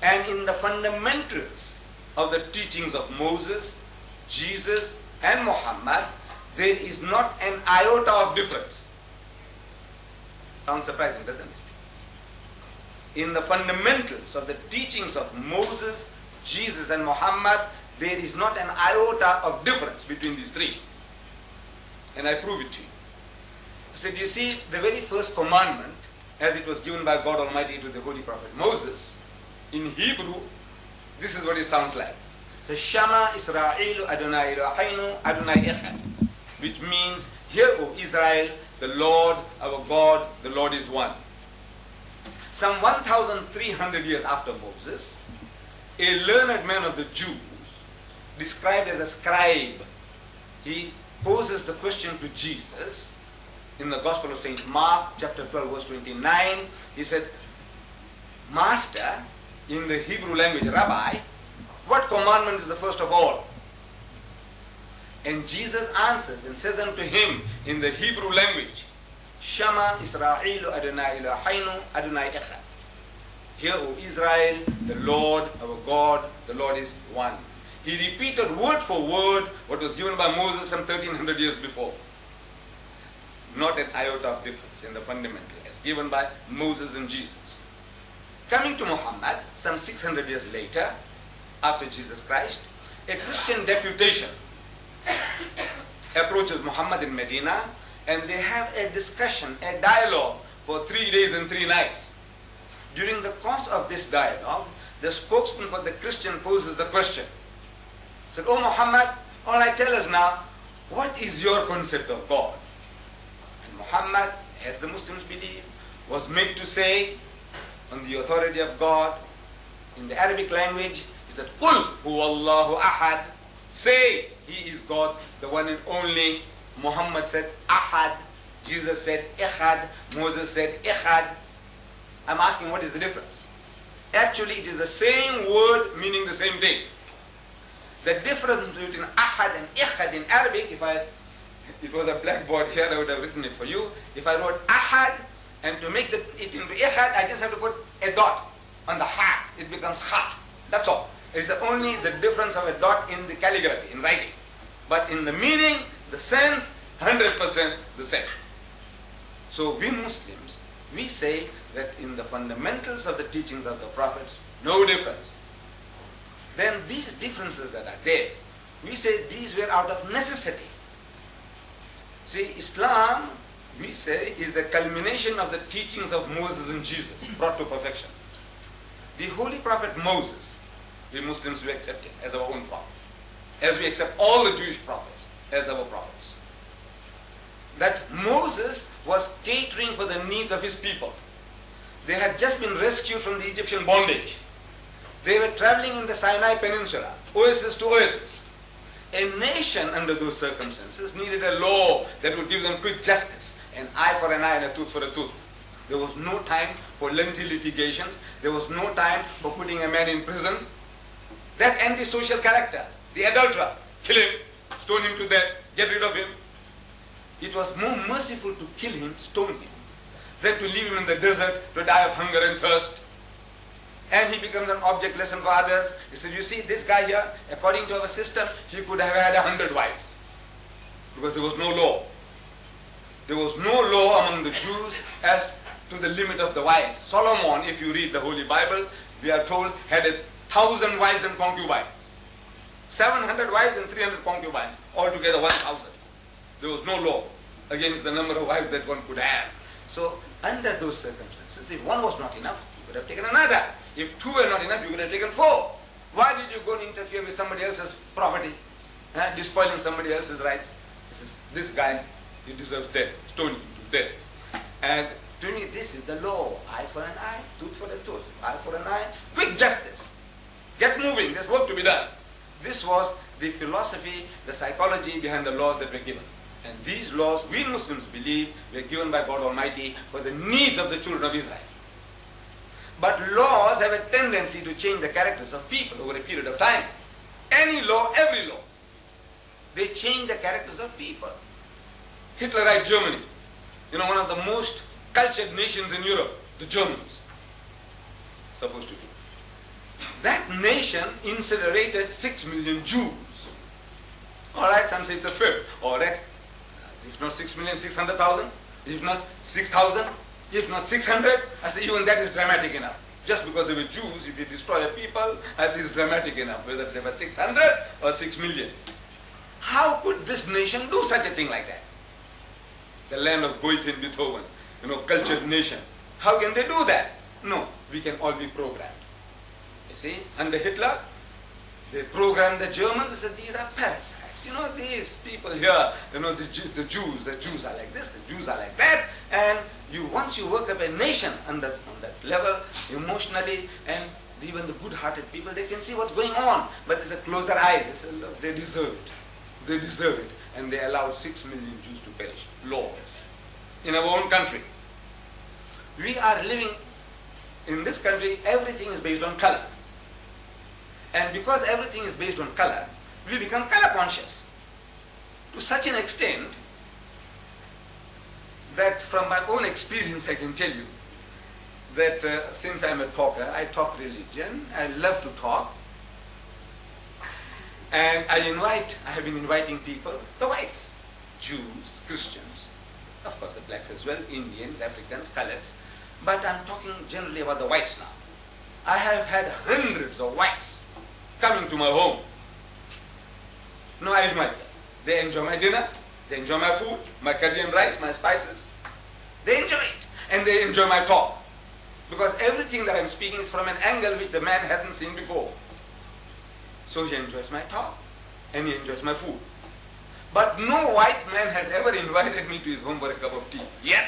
And in the fundamentals of the teachings of Moses, Jesus and Muhammad, there is not an iota of difference. Sounds surprising, doesn't it? In the fundamentals of the teachings of Moses, Jesus and Muhammad, there is not an iota of difference between these three. And I prove it to you. I said, you see, the very first commandment, as it was given by God Almighty to the Holy Prophet Moses, in Hebrew, this is what it sounds like. So, Shama Israelu Adonai Eloheinu Adonai Echad, which means, hear, O Israel, the Lord, our God, the Lord is one. Some 1,300 years after Moses, a learned man of the Jews, described as a scribe, he poses the question to Jesus in the Gospel of St. Mark, chapter 12, verse 29. He said, Master, in the Hebrew language, Rabbi, what commandment is the first of all? And Jesus answers and says unto him in the Hebrew language, Shama Israelu Adonai Eloheinu Adonai Echad. Hear, O Israel, the Lord, our God, the Lord is one. He repeated word for word what was given by Moses some 1,300 years before. Not an iota of difference in the fundamental, as given by Moses and Jesus. Coming to Muhammad, some 600 years later, after Jesus Christ, a Christian deputation approaches Muhammad in Medina, and they have a discussion, a dialogue for 3 days and 3 nights. During the course of this dialogue, the spokesman for the Christian poses the question. He said, "Oh Muhammad, all right, tell us now, what is your concept of God?" And Muhammad, as the Muslims believe, was made to say, on the authority of God, in the Arabic language, he said, "Qul huwallahu ahad." Say, He is God, the one and only. Muhammad said, "Ahad." Jesus said, "Echad." Moses said, "Echad." I'm asking, what is the difference? Actually, it is the same word meaning the same thing. The difference between ahad and echad in Arabic, it was a blackboard here, I would have written it for you. If I wrote ahad, and to make it into echad, I just have to put a dot on the ha. It becomes ha. That's all. It's only the difference of a dot in the calligraphy, in writing. But in the meaning, the sense, 100% the same. So we Muslims, we say that in the fundamentals of the teachings of the prophets, no difference. Then these differences that are there, we say these were out of necessity. See, Islam, we say, is the culmination of the teachings of Moses and Jesus, brought to perfection. The Holy Prophet Moses, we Muslims, we accept him as our own prophet, as we accept all the Jewish prophets as our prophets. That Moses was catering for the needs of his people. They had just been rescued from the Egyptian bondage. They were traveling in the Sinai Peninsula, oasis to oasis. A nation under those circumstances needed a law that would give them quick justice, an eye for an eye and a tooth for a tooth. There was no time for lengthy litigations. There was no time for putting a man in prison. That antisocial character, the adulterer, kill him, stone him to death, get rid of him. It was more merciful to kill him, stone him, than to leave him in the desert to die of hunger and thirst. And he becomes an object lesson for others. He said, "You see, this guy here, according to our system, he could have had 100 wives. Because there was no law. There was no law among the Jews as to the limit of the wives. Solomon, if you read the Holy Bible, we are told, had 1,000 wives and concubines. 700 wives and 300 concubines. Altogether 1,000. There was no law against the number of wives that one could have. So, under those circumstances, if one was not enough, you could have taken another. If two were not enough, you could have taken four. Why did you go and interfere with somebody else's property? Despoiling somebody else's rights? This guy, he deserves death. Stone him to death. And to me, this is the law. Eye for an eye, tooth for a tooth. Eye for an eye. Quick justice. Get moving. There's work to be done. This was the philosophy, the psychology behind the laws that were given. And these laws, we Muslims believe, were given by God Almighty for the needs of the children of Israel. But laws have a tendency to change the characters of people over a period of time. Any law, every law, they change the characters of people. Hitlerite Germany, one of the most cultured nations in Europe, the Germans, supposed to be. That nation incinerated 6 million Jews. All right, some say it's a fifth. All right, if not 6,600,000, if not 6,000, if not 600, I say even that is dramatic enough. Just because they were Jews, if you destroy a people, I say it's dramatic enough, whether they were 600 or 6 million. How could this nation do such a thing like that? The land of Goethe and Beethoven, cultured nation. How can they do that? No, we can all be programmed. You see, under Hitler, they programmed the Germans, they said these are parasites. These people here, the Jews are like this, the Jews are like that. And once you work up a nation on that level, emotionally, and even the good-hearted people, they can see what's going on. But they close their eyes. They say, look, they deserve it. They deserve it. And they allowed 6 million Jews to perish. Laws. In our own country. We are living in this country, everything is based on color. And because everything is based on color, we become color conscious. To such an extent that from my own experience I can tell you that since I'm a talker, I talk religion, I love to talk. And I have been inviting people, the whites, Jews, Christians, of course the blacks as well, Indians, Africans, coloreds, but I'm talking generally about the whites now. I have had hundreds of whites coming to my home. No, I invite them. They enjoy my dinner, they enjoy my food, my curry and rice, my spices. They enjoy it, and they enjoy my talk. Because everything that I'm speaking is from an angle which the man hasn't seen before. So he enjoys my talk and he enjoys my food. But no white man has ever invited me to his home for a cup of tea, yet.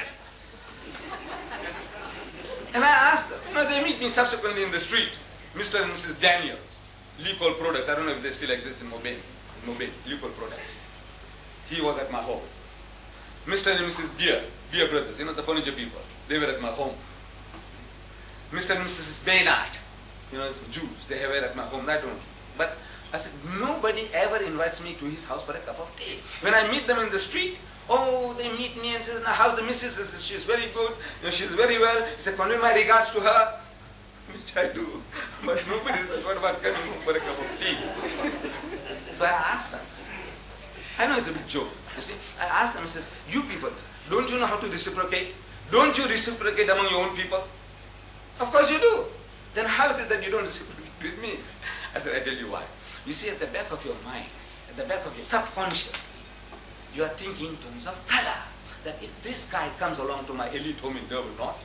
And I asked them, they meet me subsequently in the street, Mr. and Mrs. Daniels, Leopold Products, I don't know if they still exist in Mobile, Leopold Products. He was at my home. Mr. and Mrs. Beer Brothers, the furniture people, they were at my home. Mr. and Mrs. Deedat, Jews, they were at my home, I don't know. But I said, nobody ever invites me to his house for a cup of tea. When I meet them in the street, they meet me and say, now how's the missus? I said, she's very good, she's very well. He said, convey my regards to her, which I do. But nobody says, what about coming home for a cup of tea? So I asked them. I know it's a big joke, you see. I asked them, I says, you people, don't you know how to reciprocate? Don't you reciprocate among your own people? Of course you do. Then how is it that you don't reciprocate with me? I said, I tell you why. You see, at the back of your mind, at the back of your subconsciously, you are thinking in terms of color. That if this guy comes along to my elite home in Durban North,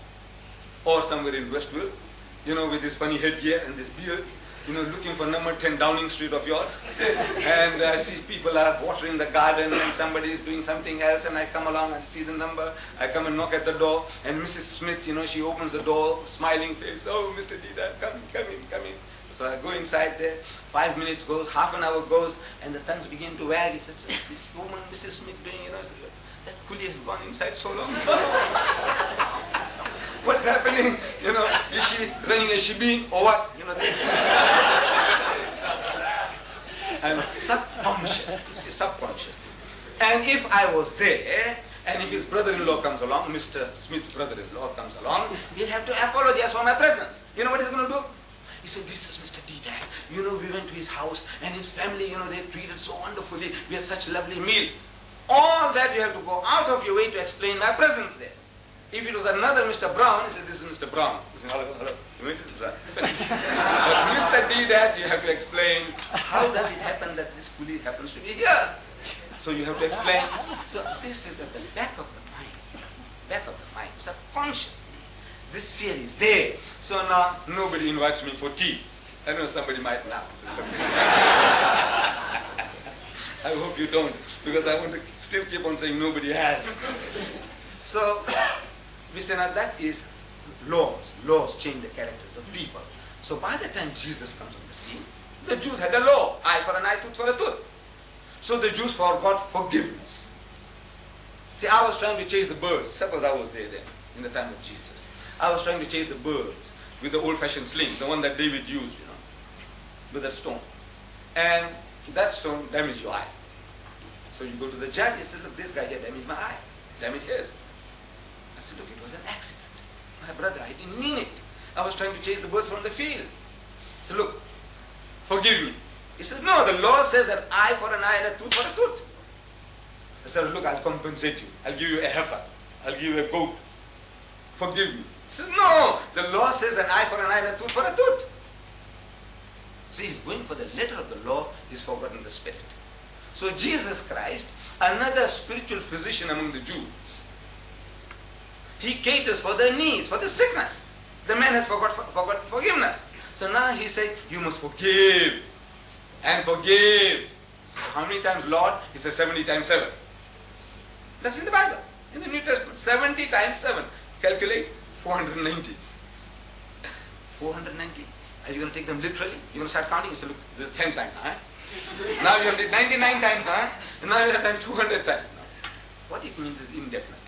or somewhere in Westwood, with this funny headgear and this beard, looking for number 10 Downing Street of yours, and I see people are watering the garden and somebody is doing something else, and I come along and see the number, I come and knock at the door, and Mrs. Smith, she opens the door, smiling face, oh, Mr. Deedat, come in. So I go inside there, 5 minutes goes, half an hour goes, and the tongues begin to wag. He said, what's this woman, Mrs. Smith, doing? I said, that coolie has gone inside so long. What's happening? Is she running a shebeen or what? I'm subconscious, you see, subconscious. And if I was there, and if his brother-in-law comes along, Mr. Smith's brother-in-law comes along, he'll have to apologize for my presence. You know what he's going to do? He said, this is Mr. Deedat. We went to his house and his family, they treated so wonderfully. We had such a lovely meal. All that you have to go out of your way to explain my presence there. If it was another Mr. Brown, he said, this is Mr. Brown. He said, hello. But Mr. Deedat, you have to explain, how does it happen that this coolie happens to be here? So you have to explain. So this is at the back of the mind, subconsciously. This fear is there. So now nobody invites me for tea. I know somebody might now. I hope you don't, because I want to still keep on saying nobody has. So we say now that is laws. Laws change the characters of people. So by the time Jesus comes on the scene, the Jews had a law, eye for an eye, tooth for a tooth. So the Jews forgot forgiveness. See, I was trying to chase the birds. Suppose I was there then, in the time of Jesus. I was trying to chase the birds with the old-fashioned sling, the one that David used, with a stone. And that stone damaged your eye. So you go to the judge, he said, look, this guy here damaged my eye, damaged his. I said, look, it was an accident. My brother, I didn't mean it. I was trying to chase the birds from the field. He said, look, forgive me. He said, no, the law says an eye for an eye and a tooth for a tooth. I said, look, I'll compensate you. I'll give you a heifer. I'll give you a goat. Forgive me. He says, no, the law says an eye for an eye and a tooth for a tooth. See, he's going for the letter of the law, he's forgotten the spirit. So Jesus Christ, another spiritual physician among the Jews, he caters for their needs, for the sickness. The man has forgot forgiveness. So now he said, you must forgive and forgive. How many times, Lord? He says 70 times 7. That's in the Bible, in the New Testament. 70 times 7. Calculate 490. 490. Are you going to take them literally? You're going to start counting? You say, look, this is 10 times. Now you have done 99 times. And now you have done 200 times. What it means is indefinite.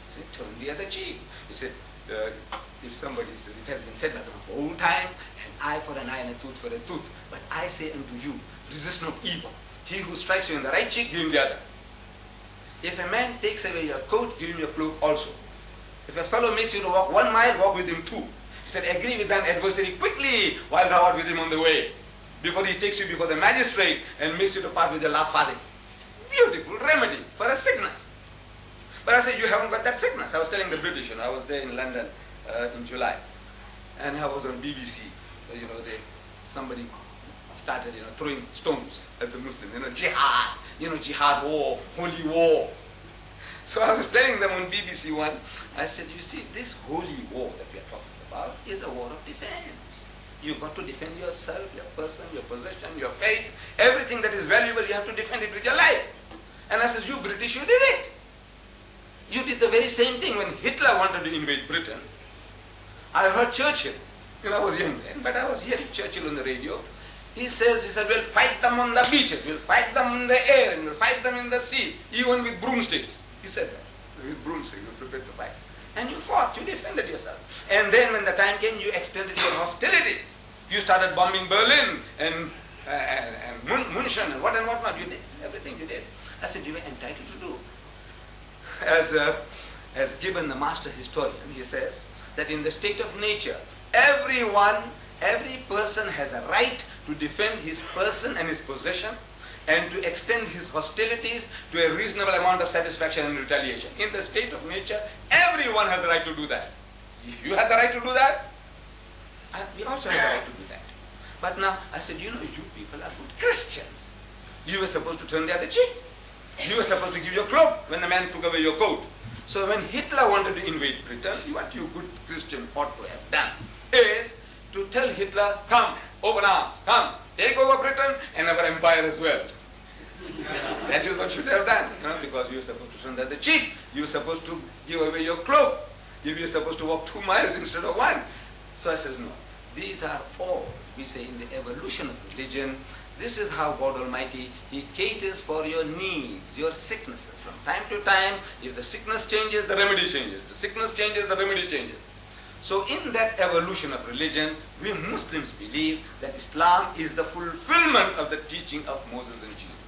See, turn the other cheek. He said, if somebody says, it has been said that of old time, an eye for an eye and a tooth for a tooth. But I say unto you, resist not evil. He who strikes you in the right cheek, give him the other. If a man takes away your coat, give him your cloak also. If a fellow makes you to walk 1 mile, walk with him 2. He said, agree with thine adversary quickly while thou art with him on the way, before he takes you before the magistrate and makes you to part with the last farthing. Beautiful remedy for a sickness. But I said, you haven't got that sickness. I was telling the British, I was there in London in July, and I was on BBC. Somebody started, throwing stones at the Muslims, jihad, jihad war, holy war. So I was telling them on BBC One, I said, you see, this holy war that we are talking about, about is a war of defense. You've got to defend yourself, your person, your possession, your faith, everything that is valuable, you have to defend it with your life. And I says, you British, you did it. You did the very same thing when Hitler wanted to invade Britain. I heard Churchill, I was young then, but I was hearing Churchill on the radio. He said, we'll fight them on the beaches, we'll fight them in the air, and we'll fight them in the sea, even with broomsticks. He said that. With broomsticks, you prepared to fight. And you fought, you defended yourself. And then when the time came, you extended your hostilities. You started bombing Berlin and München and whatnot. You did everything you did. I said, you were entitled to do. As Gibbon, the master historian, he says that in the state of nature, every person has a right to defend his person and his possession and to extend his hostilities to a reasonable amount of satisfaction and retaliation. In the state of nature, everyone has the right to do that. If you had the right to do that, we also have the right to do that. But now, I said, you people are good Christians. You were supposed to turn the other cheek. You were supposed to give your cloak when the man took away your coat. So when Hitler wanted to invade Britain, what you good Christian ought to have done is to tell Hitler, come, open arms, come, take over Britain and our empire as well. That is what you should have done, because you were supposed to turn the other cheek. You were supposed to give away your cloak. You were supposed to walk 2 miles instead of 1. So I says, no, these are all, we say, in the evolution of religion. This is how God Almighty, He caters for your needs, your sicknesses. From time to time, if the sickness changes, the remedy changes. The sickness changes, the remedy changes. So in that evolution of religion, we Muslims believe that Islam is the fulfillment of the teaching of Moses and Jesus.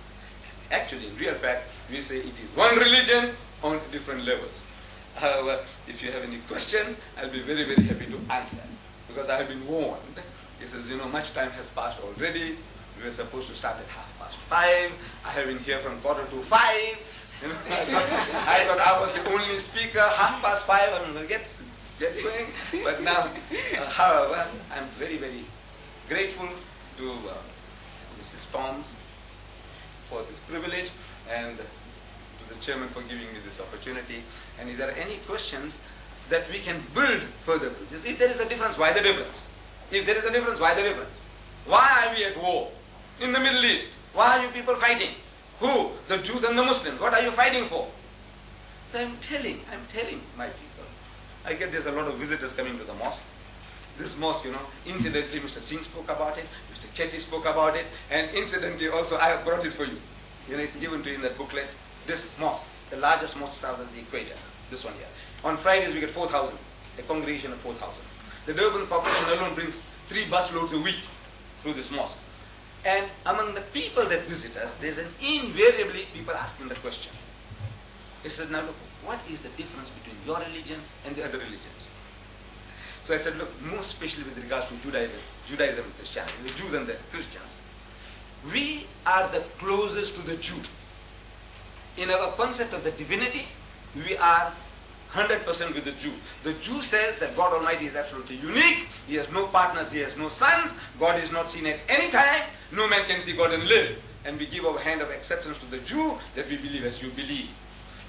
Actually, in real fact, we say it is one religion on different levels. However, if you have any questions, I'll be very, very happy to answer. Because I have been warned. He says, much time has passed already. We were supposed to start at 5:30. I have been here from 4:45. I thought I was the only speaker. 5:30, I'm going to get going. But now, however, I'm very, very grateful to Mrs. Toms for this privilege and to the chairman for giving me this opportunity. And if there are any questions that we can build further bridges, if there is a difference, why the difference? If there is a difference, why the difference? Why are we at war? In the Middle East, why are you people fighting? Who? The Jews and the Muslims. What are you fighting for? So I'm telling my people. I get there's a lot of visitors coming to the mosque. This mosque, incidentally Mr. Singh spoke about it, Mr. Chetty spoke about it, and incidentally also I have brought it for you. It's given to you in that booklet. This mosque, the largest mosque south of the equator, this one here. On Fridays we get 4,000, a congregation of 4,000. The Durban Corporation alone brings 3 busloads a week through this mosque. And among the people that visit us, there's invariably people asking the question. He says, now look, what is the difference between your religion and the other religions? So I said, look, more especially with regards to Judaism and Christianity, the Jews and the Christians, we are the closest to the Jew. In our concept of the divinity, we are 100% with the Jew. The Jew says that God Almighty is absolutely unique. He has no partners, He has no sons. God is not seen at any time. No man can see God and live. And we give our hand of acceptance to the Jew that we believe as you believe.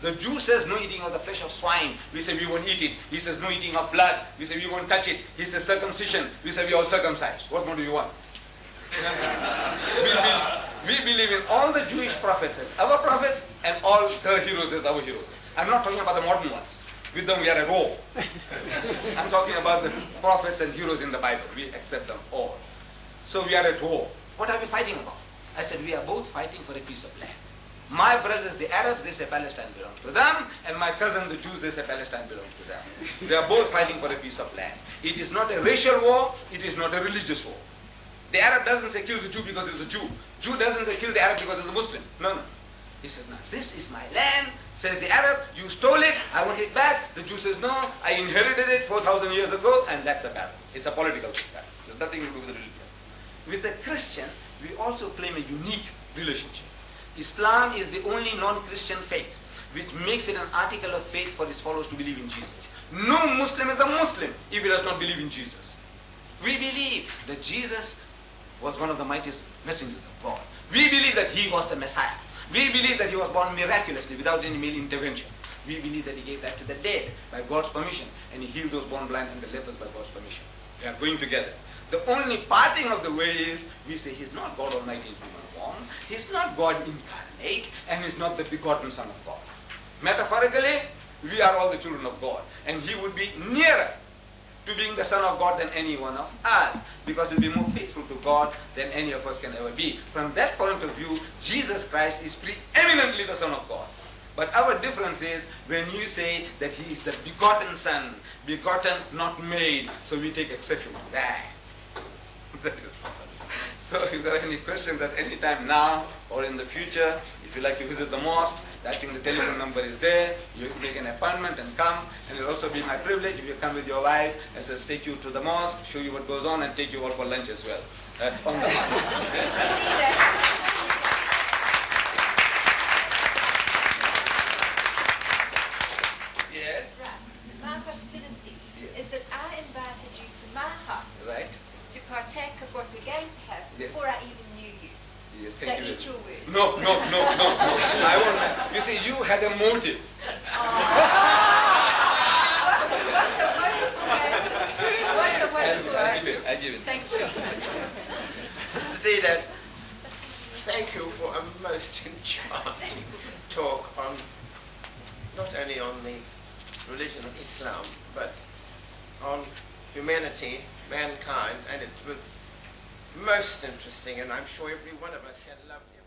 The Jew says no eating of the flesh of swine. We say we won't eat it. He says no eating of blood. We say we won't touch it. He says circumcision. We say we all circumcised. What more do you want? we believe in all the Jewish prophets as our prophets and all the heroes as our heroes. I'm not talking about the modern ones. With them we are at war. I'm talking about the prophets and heroes in the Bible. We accept them all. So we are at war. What are we fighting about? I said we are both fighting for a piece of land. My brothers, the Arabs, they say Palestine belongs to them, and my cousin, the Jews, they say Palestine belongs to them. They are both fighting for a piece of land. It is not a racial war, it is not a religious war. The Arab doesn't say kill the Jew because he's a Jew. Jew doesn't say kill the Arab because he's a Muslim. No. He says, no, this is my land, says the Arab, you stole it, I want it back. The Jew says, no, I inherited it 4,000 years ago, and that's a battle. It's a political battle. It has nothing to do with the religion. With the Christian, we also claim a unique relationship. Islam is the only non-Christian faith which makes it an article of faith for its followers to believe in Jesus. No Muslim is a Muslim if he does not believe in Jesus. We believe that Jesus was one of the mightiest messengers of God. We believe that he was the Messiah. We believe that he was born miraculously without any male intervention. We believe that he gave life to the dead by God's permission, and he healed those born blind and the lepers by God's permission. They are going together. The only parting of the way is we say he's not God Almighty in human form, he's not God incarnate, and he's not the begotten Son of God. Metaphorically, we are all the children of God, and he would be nearer to being the Son of God than any one of us, because he'll be more faithful to God than any of us can ever be. From that point of view, Jesus Christ is preeminently the Son of God. But our difference is when you say that he is the begotten Son, begotten, not made, so we take exception to that. That is all. So if there are any questions at any time now or in the future, if you like to visit the mosque, I think the telephone number is there. You make an appointment and come, and it will also be my privilege if you come with your wife, and says take you to the mosque, show you what goes on, and take you all for lunch as well. That's on the Yes? Right. My hostility is that I invited you to my house to partake of what we're going to have before I even knew you. Yes, so thank you. eat your words. No. I won't. You see, you had a motive. What a wonderful I give it. Thank you. Mr. Deedat, thank you for a most enchanting talk on, not only on the religion of Islam, but on humanity, mankind, and it was most interesting, and I'm sure every one of us had loved it.